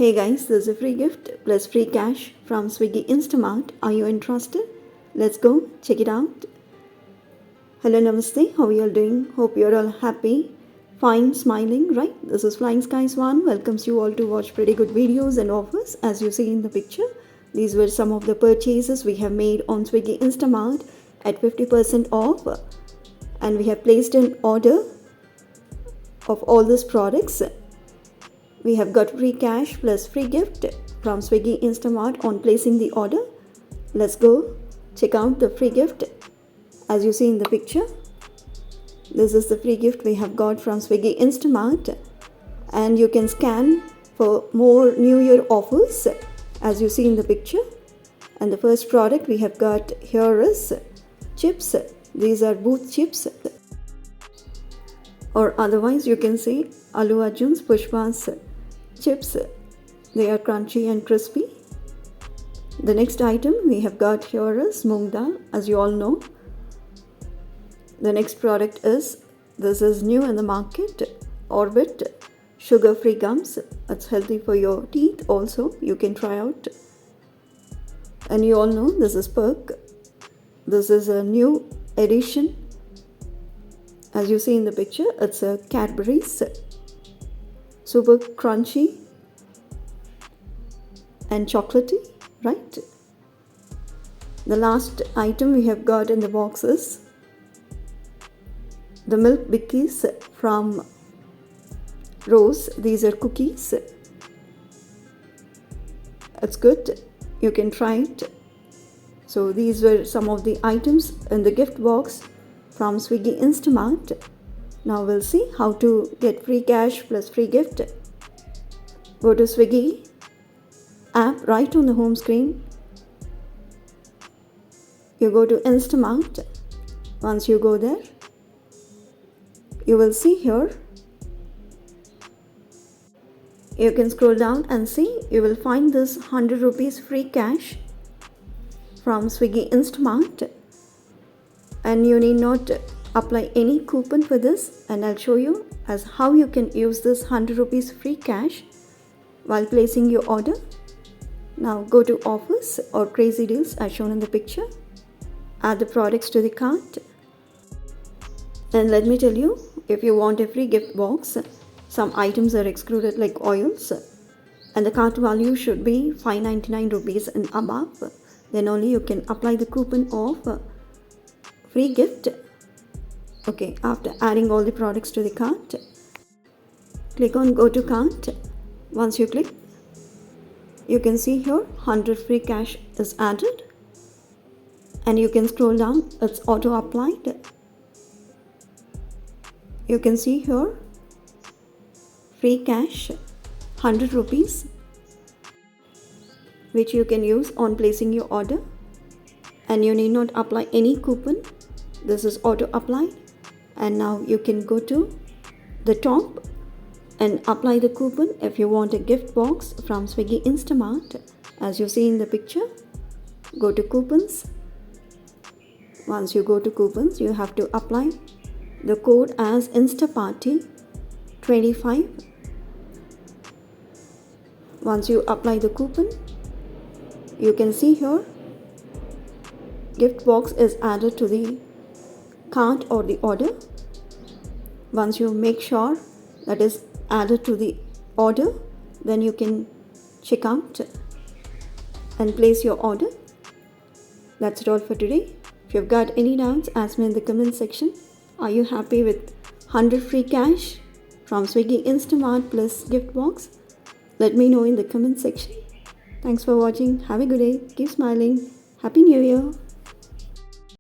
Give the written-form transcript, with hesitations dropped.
Hey guys, there's a free gift plus free cash from Swiggy Instamart. Are you interested? Let's go check it out. Hello, namaste. How are you all doing? Hope you're all happy, fine, smiling, right? This is Flying Skies One. Welcomes you all to watch pretty good videos and offers. As you see in the picture, these were some of the purchases we have made on Swiggy Instamart at 50% off, and we have placed an order of all these products. We have got free cash plus free gift from Swiggy Instamart on placing the order. Let's go check out the free gift. As you see in the picture, this is the free gift we have got from Swiggy Instamart, and you can scan for more New Year offers as you see in the picture. And the first product we have got here is chips. These are booth chips, or otherwise you can say Allu Arjun's Pushpa's chips. They are crunchy and crispy. The next item we have got here is moong dal, as you all know. The next product is, this is new in the market, Orbit sugar-free gums. It's healthy for your teeth also, you can try out. And you all know this is Perk. This is a new edition. As you see in the picture, it's a Cadbury's, super crunchy and chocolatey, right? The last item we have got in the box is the milk bikkies from Rose. These are cookies. It's good, you can try it. So these were some of the items in the gift box from Swiggy Instamart. Now we'll see how to get free cash plus free gift. Go to Swiggy app right on the home screen. You go to Instamart. Once you go there, you will see here, you can scroll down and see, you will find this 100 rupees free cash from Swiggy Instamart, and you need not apply any coupon for this, and I'll show you as how you can use this 100 rupees free cash while placing your order. Now go to offers or crazy deals as shown in the picture. Add the products to the cart. And let me tell you, if you want a free gift box, some items are excluded like oils, and the cart value should be 599 rupees and above. Then only you can apply the coupon of free gift. Okay, after adding all the products to the cart, click on go to cart. Once you click, you can see here 100 free cash is added, and you can scroll down, it's auto applied. You can see here free cash 100 rupees, which you can use on placing your order, and you need not apply any coupon. This is auto applied. And now you can go to the top and apply the coupon if you want a gift box from Swiggy Instamart. As you see in the picture, go to coupons. Once you go to coupons, you have to apply the code as instaparty25. Once you apply the coupon, you can see here gift box is added to the cart or the order. Once you make sure that is added to the order, then you can check out and place your order. That's it all for today. If you've got any doubts, ask me in the comment section. Are you happy with 100 free cash from Swiggy Instamart plus gift box? Let me know in the comment section. Thanks for watching. Have a good day. Keep smiling. Happy New Year.